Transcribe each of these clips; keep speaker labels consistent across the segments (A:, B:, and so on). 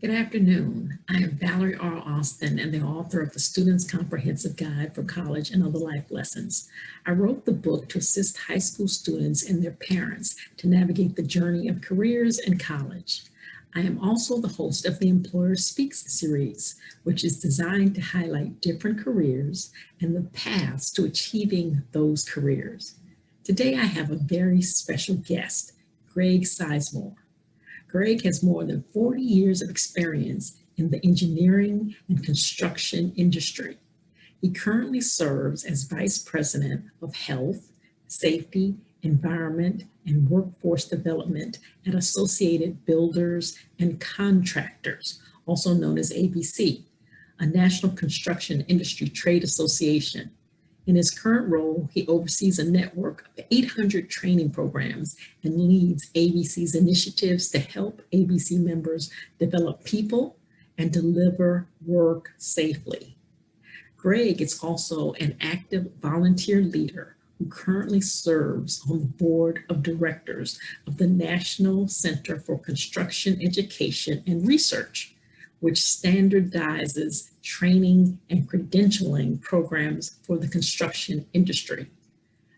A: Good afternoon. I am Valerie R. Austin and the author of the Student's Comprehensive Guide for College and Other Life Lessons. I wrote the book to assist high school students and their parents to navigate the journey of careers and college. I am also the host of the Employer Speaks series, which is designed to highlight different careers and the paths to achieving those careers. Today, I have a very special guest, Greg Sizemore. Greg has more than 40 years of experience in the engineering and construction industry. He currently serves as Vice President of Health, Safety, Environment, and Workforce Development at Associated Builders and Contractors, also known as ABC, a national construction industry trade association. In his current role, he oversees a network of 800 training programs and leads ABC's initiatives to help ABC members develop people and deliver work safely. Greg is also an active volunteer leader who currently serves on the board of directors of the National Center for Construction Education and Research, which standardizes training and credentialing programs for the construction industry.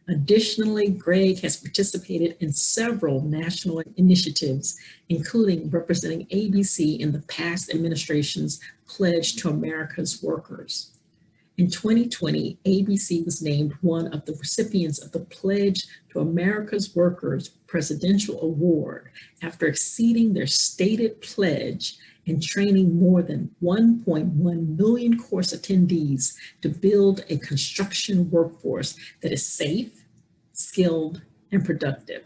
A: Additionally, Greg has participated in several national initiatives, including representing ABC in the past administration's Pledge to America's Workers. In 2020, ABC was named one of the recipients of the Pledge to America's Workers Presidential Award after exceeding their stated pledge and training more than 1.1 million course attendees to build a construction workforce that is safe, skilled, and productive.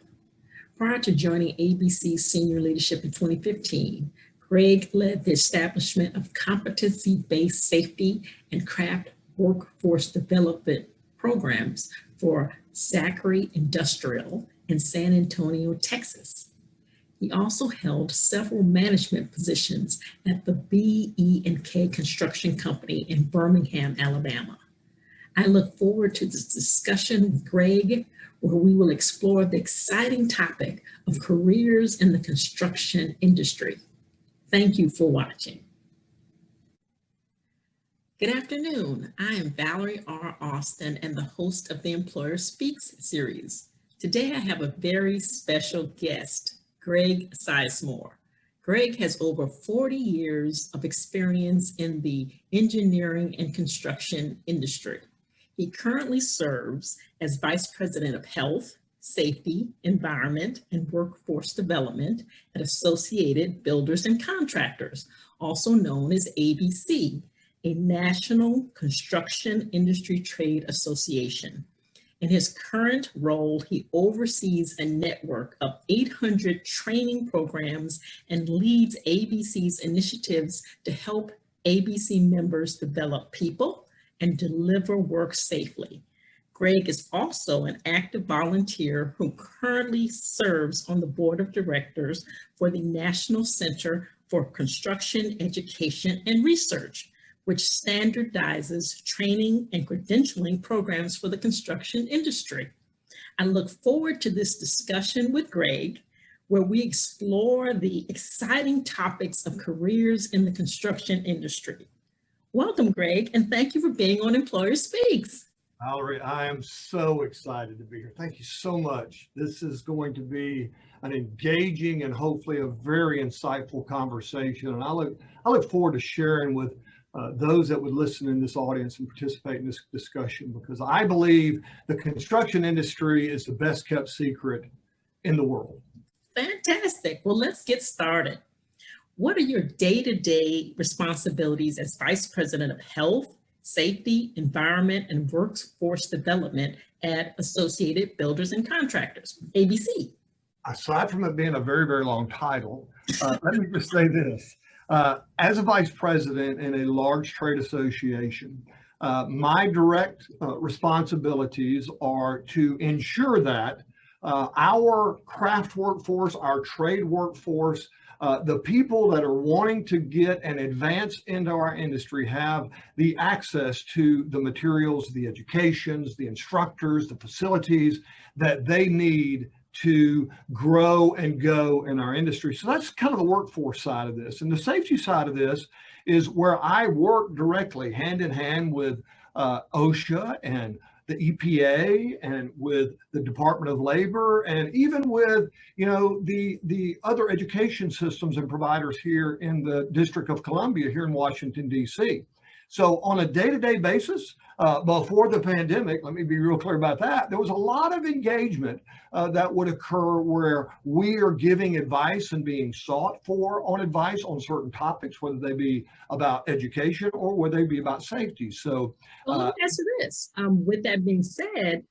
A: Prior to joining ABC's senior leadership in 2015, Greg led the establishment of competency-based safety and craft workforce development programs for Zachary Industrial in San Antonio, Texas. He also held several management positions at the B.E.K. Construction Company in Birmingham, Alabama. I look forward to this discussion with Greg, where we will explore the exciting topic of careers in the construction industry. Thank you for watching. Good afternoon. I am Valerie R. Austin and the host of the Employer Speaks series. Today I have a very special guest, Greg Sizemore. Greg has over 40 years of experience in the engineering and construction industry. He currently serves as Vice President of Health, Safety, Environment, and Workforce Development at Associated Builders and Contractors, also known as ABC, a national construction industry trade association. In his current role, he oversees a network of 800 training programs and leads ABC's initiatives to help ABC members develop people and deliver work safely. Greg is also an active volunteer who currently serves on the board of directors for the National Center for Construction Education and Research, which standardizes training and credentialing programs for the construction industry. I look forward to this discussion with Greg, where we explore the exciting topics of careers in the construction industry. Welcome, Greg, and thank you for being on Employer Speaks.
B: Valerie, I am so excited to be here. Thank you so much. This is going to be an engaging and hopefully a very insightful conversation. And I look forward to sharing with those that would listen in this audience and participate in this discussion, because I believe the construction industry is the best kept secret in the world.
A: Fantastic. Well, let's get started. What are your day-to-day responsibilities as Vice President of Health, Safety, Environment, and Workforce Development at Associated Builders and Contractors, ABC?
B: Aside from it being a very, very long title, let me just say this. As a vice president in a large trade association, my direct responsibilities are to ensure that our craft workforce, our trade workforce, the people that are wanting to get and advance into our industry have the access to the materials, the educations, the instructors, the facilities that they need to grow and go in our industry. So that's kind of the workforce side of this. And the safety side of this is where I work directly hand in hand with OSHA and the EPA and with the Department of Labor, and even with, you know, the other education systems and providers here in the District of Columbia here in Washington, D.C. So on a day-to-day basis, before the pandemic, let me be real clear about that, there was a lot of engagement that would occur where we are giving advice and being sought for on advice on certain topics, whether they be about education or whether they be about safety. So
A: well, let me ask you this. With that being said,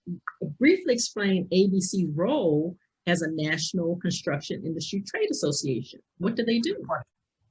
A: briefly explain ABC's role as a National Construction Industry Trade Association. What do they do?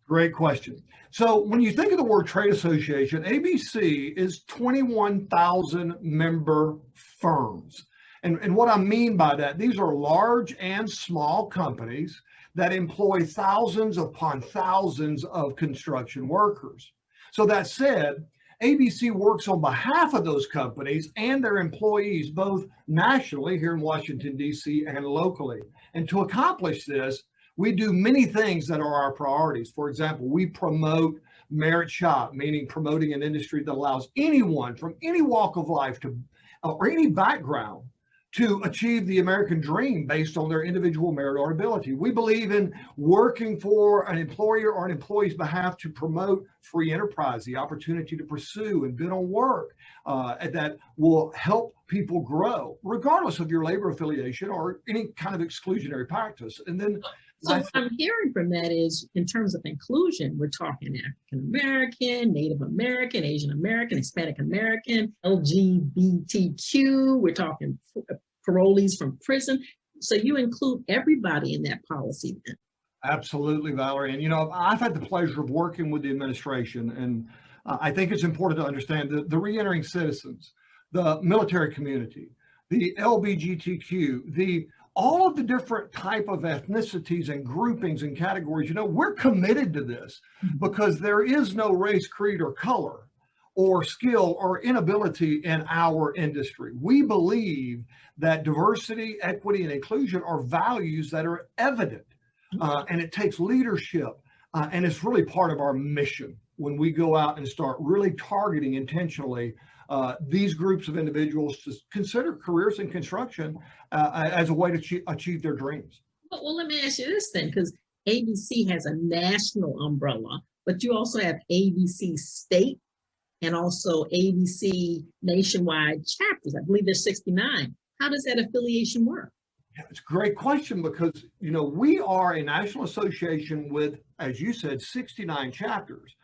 B: Great question. So when you think of the word trade association, ABC is 21,000 member firms. And what I mean by that, these are large and small companies that employ thousands upon thousands of construction workers. So that said, ABC works on behalf of those companies and their employees, both nationally here in Washington, D.C. and locally. And to accomplish this, we do many things that are our priorities. For example, we promote merit shop, meaning promoting an industry that allows anyone from any walk of life to, or any background to achieve the American dream based on their individual merit or ability. We believe in working for an employer or an employee's behalf to promote free enterprise, the opportunity to pursue and bid on work that will help people grow, regardless of your labor affiliation or any kind of exclusionary practice. And then
A: so what I'm hearing from that is, in terms of inclusion, we're talking African American, Native American, Asian American, Hispanic American, LGBTQ, we're talking parolees from prison. So you include everybody in that policy then.
B: Absolutely, Valerie. And, you know, I've had the pleasure of working with the administration, and I think it's important to understand that the reentering citizens, the military community, the LGBTQ, all of the different type of ethnicities and groupings and categories, you know, we're committed to this because there is no race, creed, or color or skill or inability in our industry. We believe that diversity, equity, and inclusion are values that are evident, and it takes leadership, and it's really part of our mission when we go out and start really targeting intentionally these groups of individuals to consider careers in construction as a way to achieve their dreams.
A: Well, let me ask you this then, because ABC has a national umbrella, but you also have ABC state and also ABC nationwide chapters. I believe there's 69. How does that affiliation work?
B: Yeah, it's a great question because, you know, we are a national association with, as you said, 69 chapters.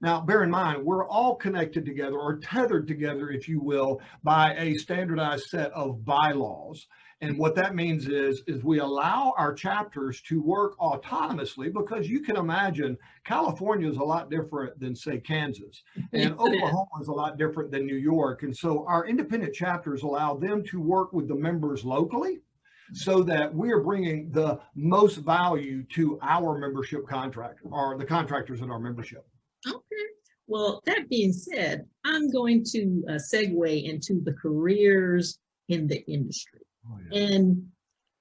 B: Now, bear in mind, we're all connected together or tethered together, if you will, by a standardized set of bylaws. And what that means is we allow our chapters to work autonomously, because you can imagine California is a lot different than, say, Kansas, and Oklahoma is a lot different than New York. And so our independent chapters allow them to work with the members locally so that we are bringing the most value to our membership contractor, or the contractors in our membership.
A: Okay. Well, that being said, I'm going to segue into the careers in the industry. Oh, yeah. And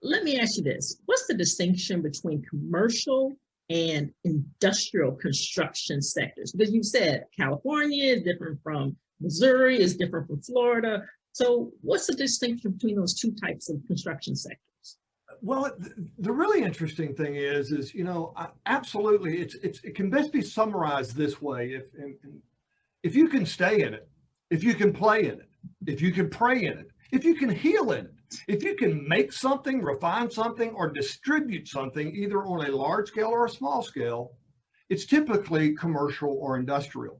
A: let me ask you this. What's the distinction between commercial and industrial construction sectors? Because you said California is different from Missouri, is different from Florida. So what's the distinction between those two types of construction sectors?
B: Well, the really interesting thing is, you know, absolutely, it can best be summarized this way. If you can stay in it, if you can play in it, if you can pray in it, if you can heal in it, if you can make something, refine something, or distribute something, either on a large scale or a small scale, it's typically commercial or industrial.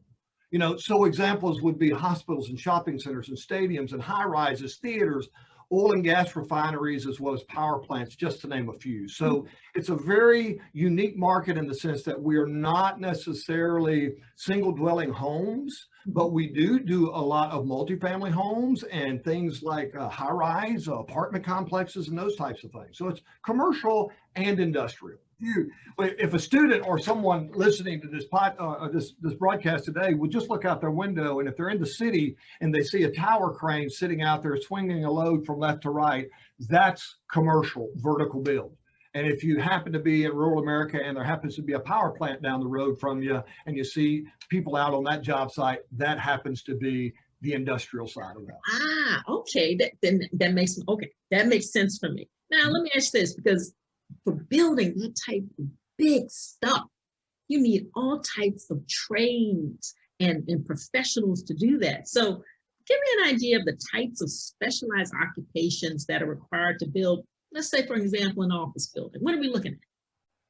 B: You know, so examples would be hospitals and shopping centers and stadiums and high rises, theaters, oil and gas refineries, as well as power plants, just to name a few. So it's a very unique market in the sense that we are not necessarily single dwelling homes, but we do a lot of multifamily homes and things like high rise apartment complexes and those types of things. So it's commercial and industrial. If a student or someone listening to this broadcast today would just look out their window, and if they're in the city and they see a tower crane sitting out there swinging a load from left to right, That's commercial vertical build. And if you happen to be in rural America and there happens to be a power plant down the road from you and you see people out on that job site, that happens to be the industrial side of that.
A: Ah, okay. That makes okay. That makes sense for me. Now let me ask this, because for building that type of big stuff, you need all types of trades and professionals to do that. So give me an idea of the types of specialized occupations that are required to build, let's say, for example, an office building. What are we looking at?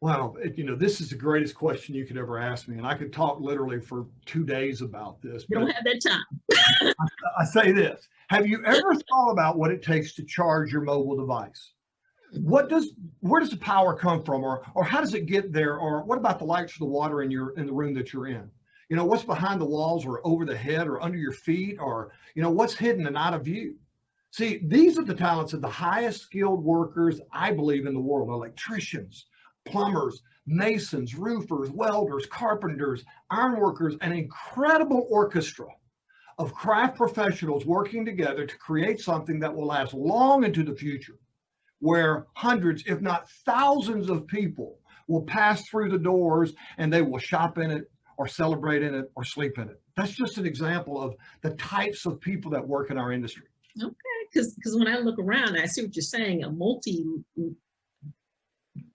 B: Well, this is the greatest question you could ever ask me. And I could talk literally for 2 days about this.
A: You don't have that time.
B: I say this. Have you ever thought about what it takes to charge your mobile device? Where does the power come from, or how does it get there? Or what about the lights or the water in the room that you're in? What's behind the walls or over the head or under your feet, or what's hidden and out of view? See, these are the talents of the highest skilled workers, I believe, in the world: electricians, plumbers, masons, roofers, welders, carpenters, ironworkers, an incredible orchestra of craft professionals working together to create something that will last long into the future, where hundreds, if not thousands of people will pass through the doors and they will shop in it or celebrate in it or sleep in it. That's just an example of the types of people that work in our industry.
A: Okay, because when I look around, I see what you're saying, a multi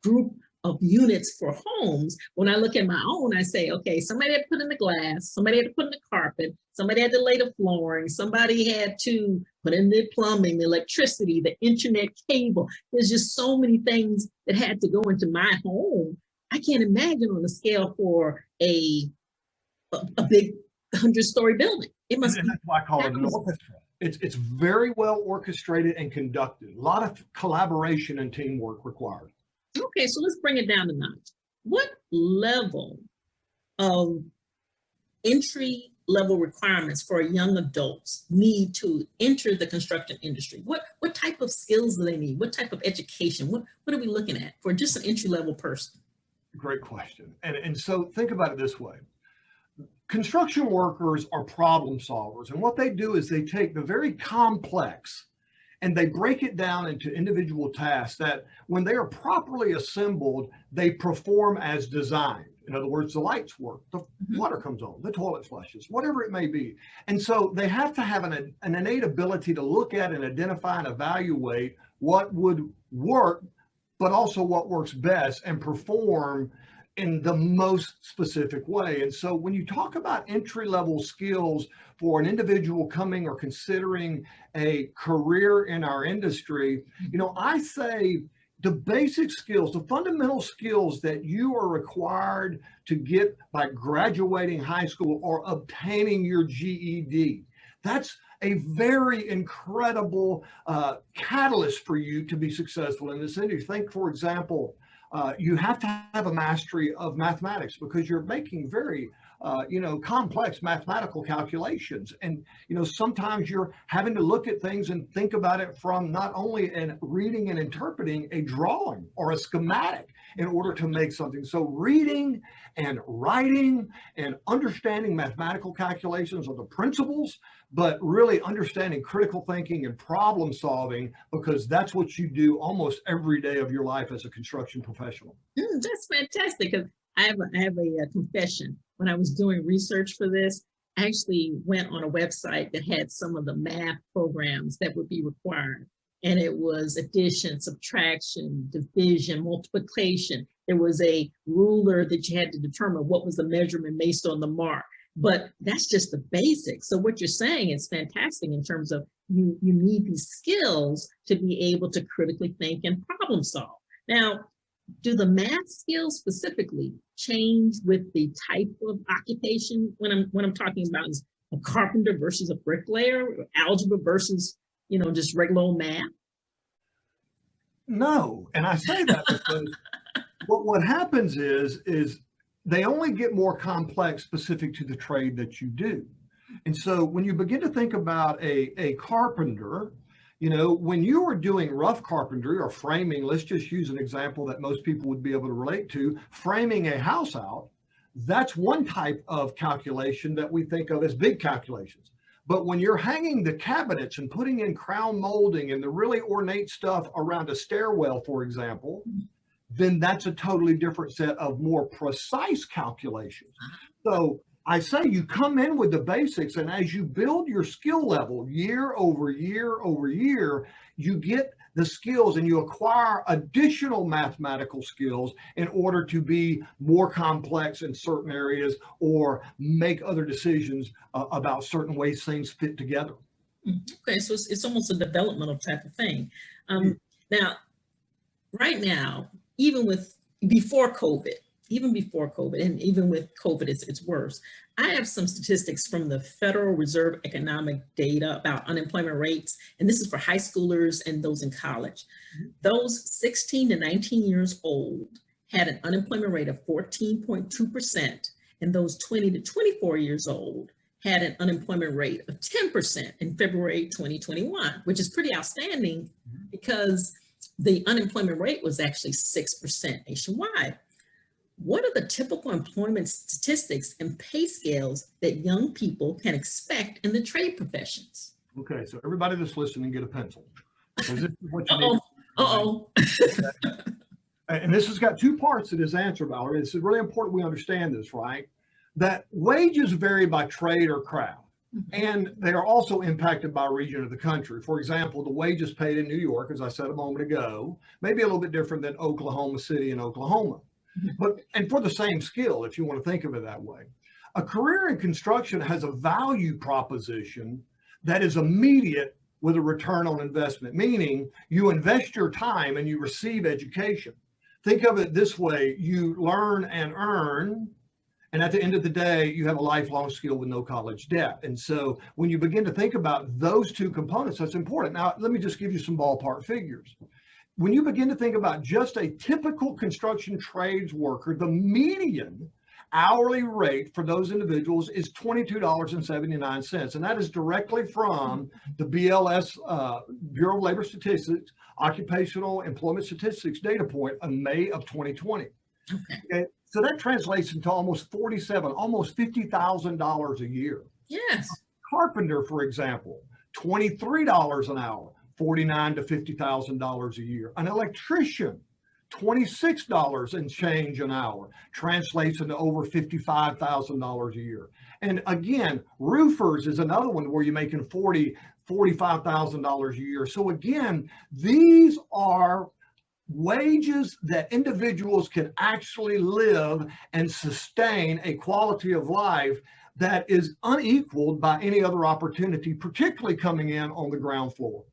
A: group of units for homes. When I look at my own, I say, okay, somebody had to put in the glass, somebody had to put in the carpet, somebody had to lay the flooring, somebody had to put in the plumbing, the electricity, the internet cable. There's just so many things that had to go into my home. I can't imagine on a scale for a big 100-story building. It must
B: And that's why I call it an orchestra. It's very well orchestrated and conducted. A lot of collaboration and teamwork required.
A: Okay, so let's bring it down a notch. What level of entry level requirements for young adults need to enter the construction industry? What type of skills do they need? What type of education? What are we looking at for just an entry level person?
B: Great question. And so think about it this way. Construction workers are problem solvers. And what they do is they take the very complex and they break it down into individual tasks that when they are properly assembled, they perform as designed. In other words, the lights work, the water comes on, the toilet flushes, whatever it may be. And so they have to have an innate ability to look at and identify and evaluate what would work, but also what works best, and perform in the most specific way. And so when you talk about entry-level skills for an individual coming or considering a career in our industry, I say the basic skills, the fundamental skills that you are required to get by graduating high school or obtaining your GED, that's a very incredible catalyst for you to be successful in this industry. Think, for example, you have to have a mastery of mathematics because you're making very, complex mathematical calculations. And, sometimes you're having to look at things and think about it from not only in reading and interpreting a drawing or a schematic in order to make something. So reading and writing and understanding mathematical calculations are the principles, but really understanding critical thinking and problem solving, because that's what you do almost every day of your life as a construction professional.
A: That's fantastic. Because I have a confession. When I was doing research for this, I actually went on a website that had some of the math programs that would be required. And it was addition, subtraction, division, multiplication. There was a ruler that you had to determine what was the measurement based on the mark. But that's just the basics. So what you're saying is fantastic in terms of you need these skills to be able to critically think and problem solve. Now, do the math skills specifically change with the type of occupation when I'm talking about is a carpenter versus a bricklayer, algebra versus, just regular old math?
B: No, and I say that because what happens is they only get more complex specific to the trade that you do. And so when you begin to think about a carpenter, when you are doing rough carpentry or framing, let's just use an example that most people would be able to relate to, framing a house out, that's one type of calculation that we think of as big calculations. But when you're hanging the cabinets and putting in crown molding and the really ornate stuff around a stairwell, for example, then that's a totally different set of more precise calculations. So I say you come in with the basics, and as you build your skill level year over year over year, you get the skills and you acquire additional mathematical skills in order to be more complex in certain areas or make other decisions about certain ways things fit together.
A: Okay, so it's almost a developmental type of thing. Now, right now, even with before COVID, even before COVID, and even with COVID, it's worse. I have some statistics from the Federal Reserve economic data about unemployment rates, and this is for high schoolers and those in college. Those 16 to 19 years old had an unemployment rate of 14.2%, and those 20 to 24 years old had an unemployment rate of 10% in February 2021, which is pretty outstanding because the unemployment rate was actually 6% nationwide. What are the typical employment statistics and pay scales that young people can expect in the trade professions?
B: Okay, so everybody that's listening, get a pencil. This is what you
A: Uh-oh.
B: And this has got two parts to this answer, Valerie. It's really important we understand this, right? That wages vary by trade or craft. And they are also impacted by region of the country. For example, the wages paid in New York, as I said a moment ago, may be a little bit different than Oklahoma City and Oklahoma. And for the same skill, if you want to think of it that way. A career in construction has a value proposition that is immediate with a return on investment, meaning you invest your time and you receive education. Think of it this way: you learn and earn, and at the end of the day, you have a lifelong skill with no college debt. And so when you begin to think about those two components, that's important. Now, let me just give you some ballpark figures. When you begin to think about just a typical construction trades worker, the median hourly rate for those individuals is $22.79. And that is directly from the BLS, Bureau of Labor Statistics, Occupational Employment Statistics data point in May of 2020. Okay. So that translates into almost $50,000 a year.
A: Yes.
B: Carpenter, for example, $23 an hour, $49,000 to $50,000 a year. An electrician, $26 and change an hour, translates into over $55,000 a year. And again, roofers is another one where you're making $45,000 a year. So again, these are wages that individuals can actually live and sustain a quality of life that is unequaled by any other opportunity, particularly coming in on the ground floor.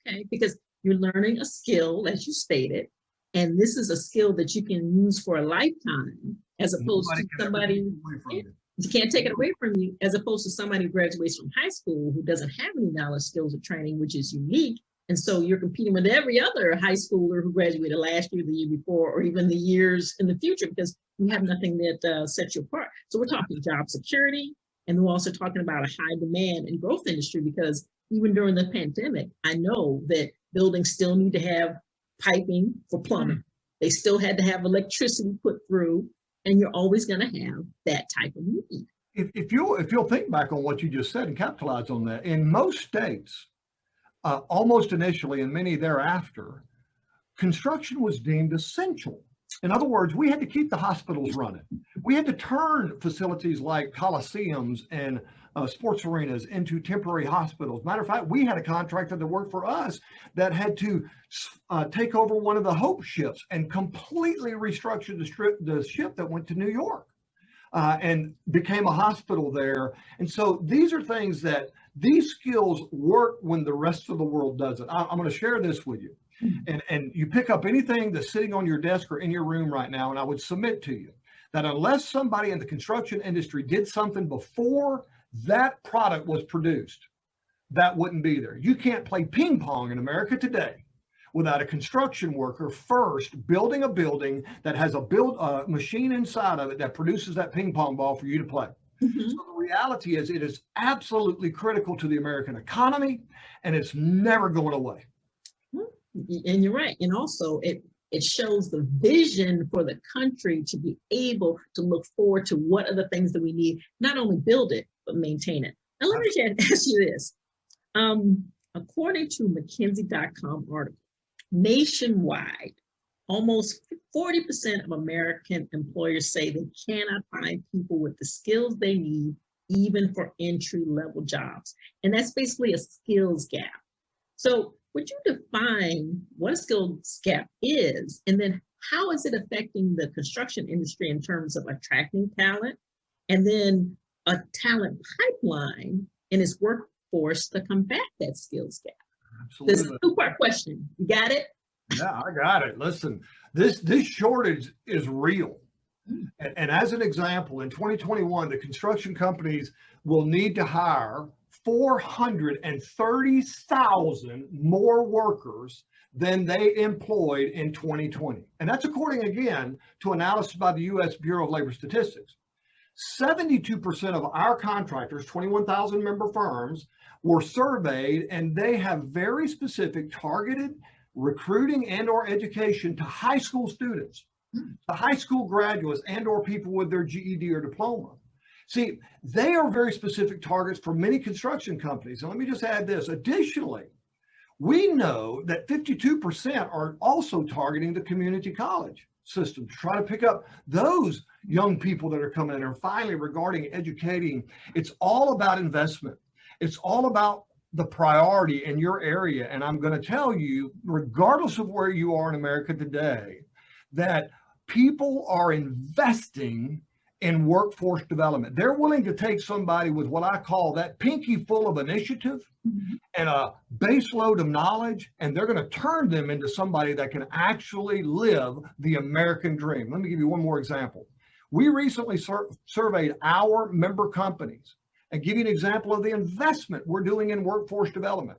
A: Okay, because you're learning a skill, as you stated, and this is a skill that you can use for a lifetime, as opposed to somebody, you can't take it away from you, as opposed to somebody who graduates from high school who doesn't have any knowledge, skills, or training, which is unique. And so you're competing with every other high schooler who graduated last year, the year before, or even the years in the future, because you have nothing that sets you apart. So we're talking job security, and we're also talking about a high demand and growth industry, because even during the pandemic, I know that buildings still need to have piping for plumbing. They still had to have electricity put through, and you're always going to have that type of need.
B: If you'll think back on what you just said and capitalize on that, in most states, almost initially and many thereafter, construction was deemed essential. In other words, we had to keep the hospitals running. We had to turn facilities like coliseums and sports arenas into temporary hospitals. Matter of fact, we had a contractor that worked for us that had to take over one of the Hope ships and completely restructure the ship that went to New York and became a hospital there. And so these are things that these skills work when the rest of the world doesn't. I'm going to share this with you. And you pick up anything that's sitting on your desk or in your room right now, and I would submit to you that unless somebody in the construction industry did something before that product was produced, that wouldn't be there. You can't play ping pong in America today without a construction worker first building a building that has a machine inside of it that produces that ping pong ball for you to play. So the reality is it is absolutely critical to the American economy, and it's never going away.
A: And you're right. And also it shows the vision for the country to be able to look forward to what are the things that we need, not only build it, but maintain it. Now, let me ask you this. According to McKinsey.com article, nationwide, almost 40% of American employers say they cannot find people with the skills they need, even for entry-level jobs. And that's basically a skills gap. So would you define what a skills gap is, and then how is it affecting the construction industry in terms of attracting talent, and then a talent pipeline in its workforce to combat that skills gap? This is a two-part question. You got it?
B: Yeah, I got it. Listen, this shortage is real. And as an example, in 2021, the construction companies will need to hire 430,000 more workers than they employed in 2020. And that's according, again, to analysis by the U.S. Bureau of Labor Statistics. 72% of our contractors, 21,000 member firms, were surveyed, and they have very specific targeted recruiting and or education to high school students, to high school graduates and or people with their GED or diploma. See, they are very specific targets for many construction companies. And let me just add this. Additionally, we know that 52% are also targeting the community college system to try to pick up those young people that are coming in. And finally, regarding educating, it's all about investment. It's all about the priority in your area. And I'm going to tell you, regardless of where you are in America today, that people are investing in workforce development. They're willing to take somebody with what I call that pinky full of initiative and a base load of knowledge, and they're going to turn them into somebody that can actually live the American dream. Let me give you one more example. We recently surveyed our member companies and give you an example of the investment we're doing in workforce development.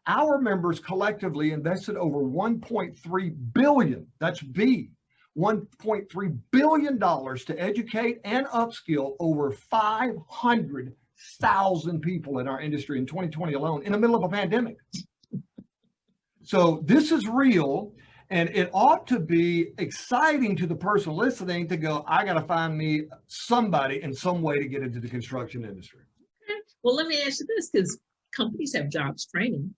B: Our members collectively invested over $1.3 billion, that's B, $1.3 billion to educate and upskill over 500,000 people in our industry in 2020 alone, in the middle of a pandemic. So this is real, and it ought to be exciting to the person listening to go, I got to find me somebody in some way to get into the construction industry.
A: Okay. Well, let me ask you this, because companies have jobs training.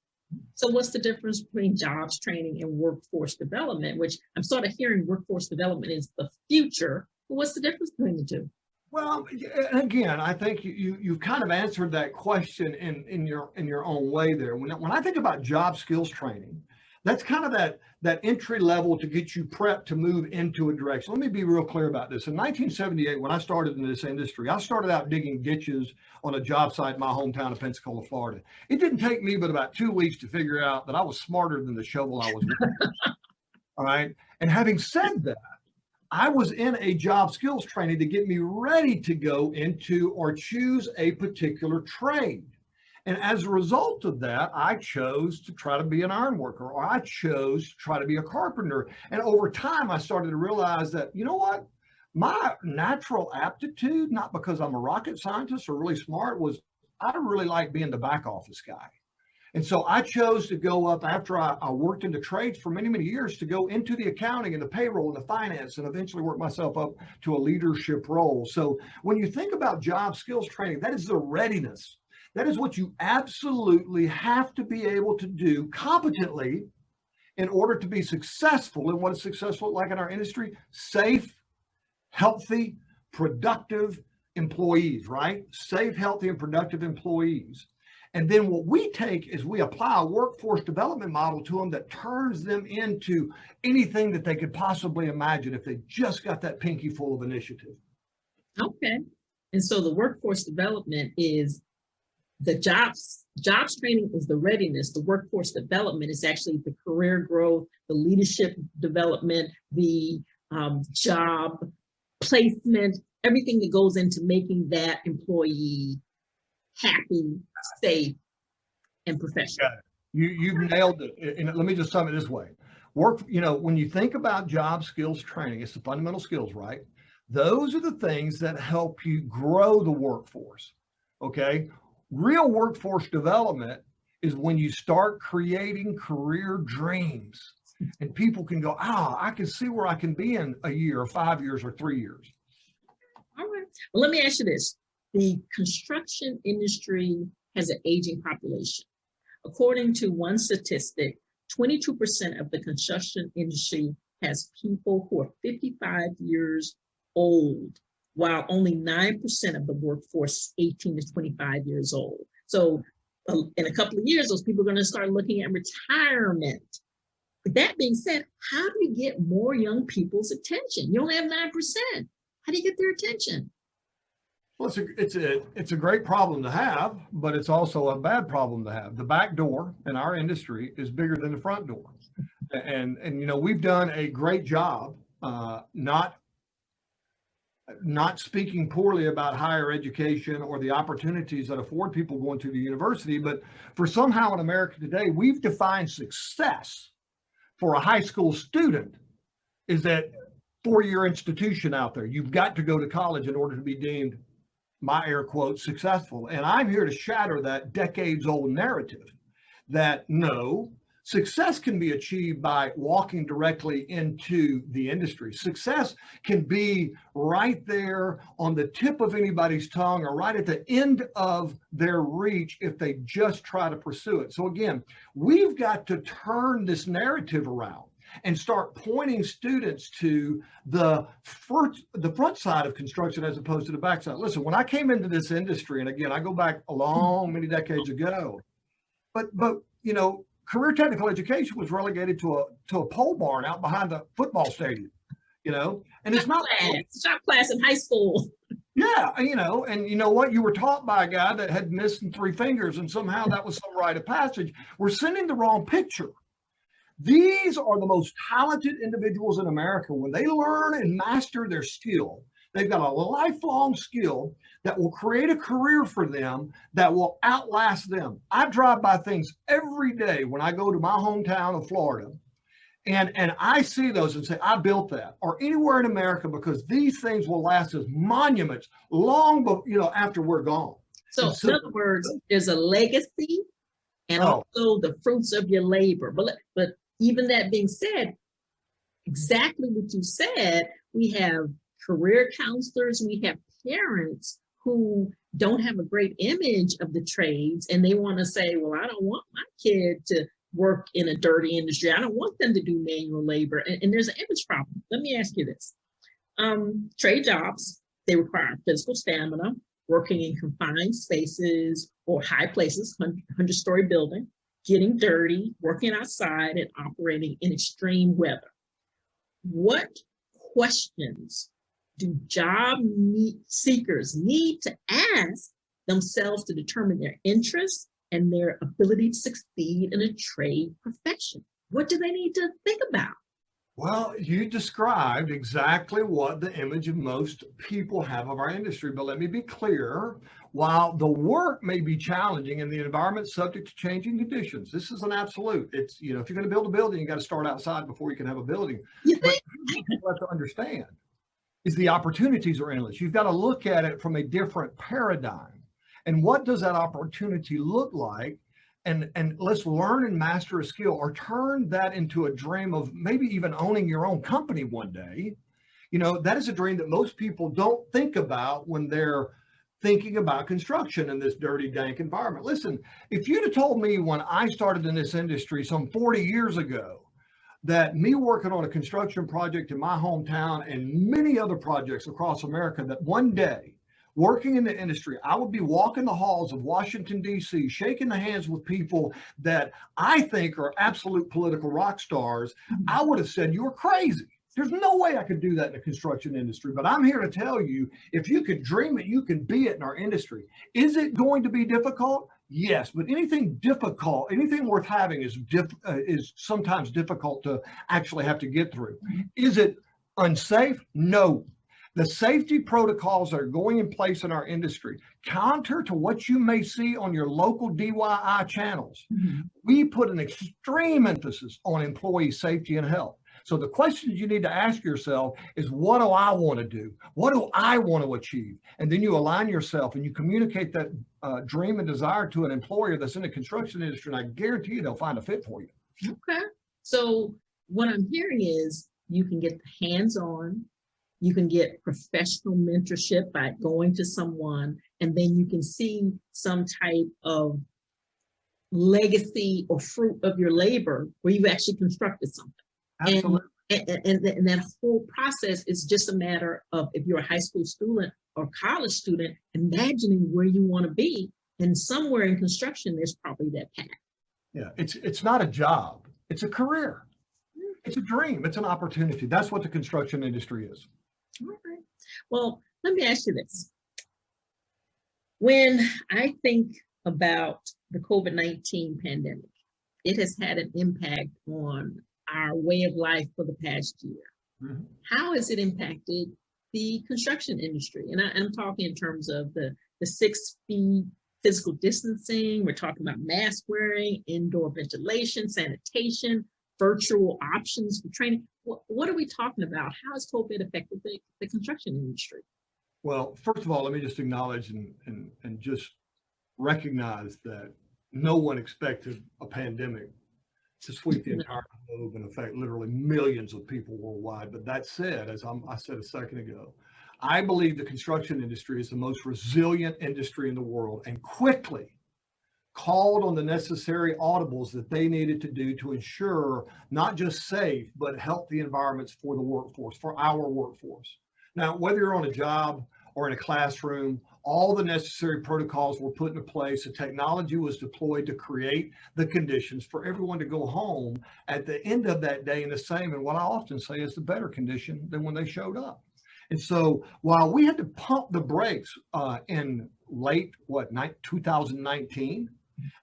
A: So what's the difference between jobs training and workforce development, which I'm sort of hearing workforce development is the future. But what's the difference between the two?
B: Well, again, I think you've kind of answered that question in your own way there. When I think about job skills training, that's kind of that entry level to get you prepped to move into a direction. Let me be real clear about this. In 1978, when I started in this industry, I started out digging ditches on a job site in my hometown of Pensacola, Florida. It didn't take me but about 2 weeks to figure out that I was smarter than the shovel I was with. All right. And having said that, I was in a job skills training to get me ready to go into or choose a particular trade. And as a result of that, I chose to try to be an iron worker, or I chose to try to be a carpenter. And over time, I started to realize that, you know what? My natural aptitude, not because I'm a rocket scientist or really smart, was I really like being the back office guy. And so I chose to go up after I worked in the trades for many, many years to go into the accounting and the payroll and the finance and eventually work myself up to a leadership role. So when you think about job skills training, that is the readiness. That is what you absolutely have to be able to do competently in order to be successful in what is successful like in our industry, safe, healthy, productive employees, right? Safe, healthy, and productive employees. And then what we take is we apply a workforce development model to them that turns them into anything that they could possibly imagine if they just got that pinky full of initiative.
A: Okay. And so the workforce development is the jobs training is the readiness. The workforce development is actually the career growth, the leadership development, the job placement, everything that goes into making that employee happy, safe, and professional.
B: You've nailed it. And let me just sum it this way. When you think about job skills training, it's the fundamental skills, right? Those are the things that help you grow the workforce, okay? Real workforce development is when you start creating career dreams and people can go, I can see where I can be in a year or 5 years or 3 years.
A: All right. Well, let me ask you this. The construction industry has an aging population. According to one statistic, 22% of the construction industry has people who are 55 years old, while only 9% of the workforce is 18 to 25 years old. So in a couple of years, those people are going to start looking at retirement. That being said, how do you get more young people's attention? You only have 9%. How do you get their attention?
B: Well, it's a great problem to have, but it's also a bad problem to have. The back door in our industry is bigger than the front door. And you know, we've done a great job not speaking poorly about higher education or the opportunities that afford people going to the university, but for somehow in America today, we've defined success for a high school student is that four-year institution out there. You've got to go to college in order to be deemed, my air quotes, successful. And I'm here to shatter that decades-old narrative that no, success can be achieved by walking directly into the industry. Success can be right there on the tip of anybody's tongue or right at the end of their reach if they just try to pursue it. So again, we've got to turn this narrative around and start pointing students to the front side of construction as opposed to the back side. Listen, when I came into this industry, and again, I go back a long, many decades ago, but you know, career technical education was relegated to a pole barn out behind the football stadium, you know, and it's not
A: shop class in high school.
B: Yeah, you know, and you know what? You were taught by a guy that had missing 3 fingers, and somehow that was some rite of passage. We're sending the wrong picture. These are the most talented individuals in America. When they learn and master their skill, they've got a lifelong skill that will create a career for them that will outlast them. I drive by things every day when I go to my hometown of Florida, and I see those and say, I built that, or anywhere in America, because these things will last as monuments long after we're gone.
A: So in other words, there's a legacy and also the fruits of your labor. But even that being said, exactly what you said, we have career counselors, we have parents who don't have a great image of the trades, and they want to say, well, I don't want my kid to work in a dirty industry. I don't want them to do manual labor. And there's an image problem. Let me ask you this. Trade jobs, they require physical stamina, working in confined spaces or high places, 100-story building, getting dirty, working outside, and operating in extreme weather. What questions do job seekers need to ask themselves to determine their interests and their ability to succeed in a trade profession? What do they need to think about?
B: Well, you described exactly what the image of most people have of our industry, but let me be clear. While the work may be challenging and the environment subject to changing conditions, this is an absolute. It's, you know, if you're going to build a building, you got to start outside before you can have a building.
A: You
B: but
A: think?
B: what you have to understand is the opportunities are endless. You've got to look at it from a different paradigm. And what does that opportunity look like? And let's learn and master a skill, or turn that into a dream of maybe even owning your own company one day. You know, that is a dream that most people don't think about when they're thinking about construction in this dirty, dank environment. Listen, if you'd have told me when I started in this industry some 40 years ago that me working on a construction project in my hometown and many other projects across America, that one day, working in the industry, I would be walking the halls of Washington, D.C., shaking the hands with people that I think are absolute political rock stars, I would have said, you're crazy. There's no way I could do that in the construction industry. But I'm here to tell you, if you could dream it, you can be it in our industry. Is it going to be difficult? Yes, but anything difficult, anything worth having is sometimes difficult to actually have to get through. Is it unsafe? No. The safety protocols that are going in place in our industry, counter to what you may see on your local DIY channels, we put an extreme emphasis on employee safety and health. So the questions you need to ask yourself is, what do I want to do? What do I want to achieve? And then you align yourself and you communicate that dream and desire to an employer that's in the construction industry, and I guarantee you they'll find a fit for you.
A: Okay. So what I'm hearing is you can get hands-on, You can get professional mentorship by going to someone, and then you can see some type of legacy or fruit of your labor where you've actually constructed something.
B: Absolutely.
A: And that whole process is just a matter of, if you're a high school student or college student, imagining where you want to be. And somewhere in construction, there's probably that path.
B: Yeah, it's not a job, it's a career. It's a dream, it's an opportunity. That's what the construction industry is.
A: All right. Well, let me ask you this. When I think about the COVID-19 pandemic, it has had an impact on our way of life for the past year.
B: Mhm.
A: How has it impacted the construction industry? And I'm talking in terms of the 6 feet physical distancing. We're talking about mask wearing, indoor ventilation, sanitation, virtual options for training. What are we talking about? How has COVID affected the construction industry?
B: Well, first of all, let me just acknowledge and just recognize that no one expected a pandemic to sweep the entire globe and affect literally millions of people worldwide. But that said, as I said a second ago, I believe the construction industry is the most resilient industry in the world, and quickly called on the necessary audibles that they needed to do to ensure not just safe, but healthy environments for the workforce, for our workforce. Now, whether you're on a job or in a classroom, all the necessary protocols were put into place. The technology was deployed to create the conditions for everyone to go home at the end of that day in the same, and what I often say is the better condition than when they showed up. And so while we had to pump the brakes in late, 2019,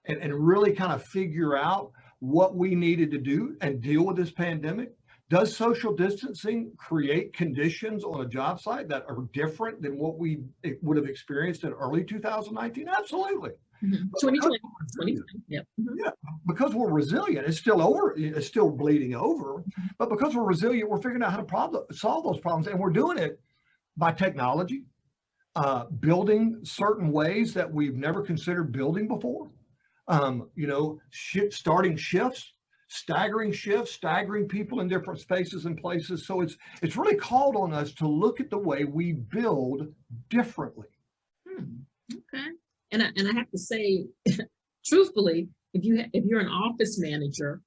B: and really kind of figure out what we needed to do and deal with this pandemic, does social distancing create conditions on a job site that are different than what we would have experienced in early 2019? Absolutely.
A: Mhm.
B: But
A: 2020,
B: because
A: 2020, yep. Mhm.
B: yeah, because we're resilient, it's still over, it's still bleeding over, but because we're resilient, we're figuring out how to solve those problems, and we're doing it by technology, building certain ways that we've never considered building before. Starting shifts, staggering people in different spaces and places. So it's really called on us to look at the way we build differently.
A: Okay. And I have to say, truthfully, if you're an office manager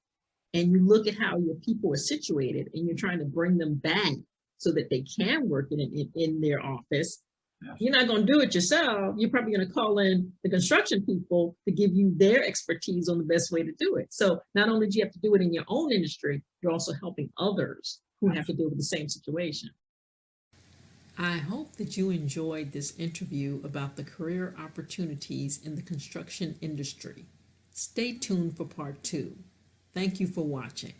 A: and you look at how your people are situated and you're trying to bring them back so that they can work in their office,
B: Yes.
A: you're not going to do it yourself. You're probably going to call in the construction people to give you their expertise on the best way to do it. So not only do you have to do it in your own industry, you're also helping others who have to deal with the same situation. I hope that you enjoyed this interview about the career opportunities in the construction industry. Stay tuned for part 2. Thank you for watching.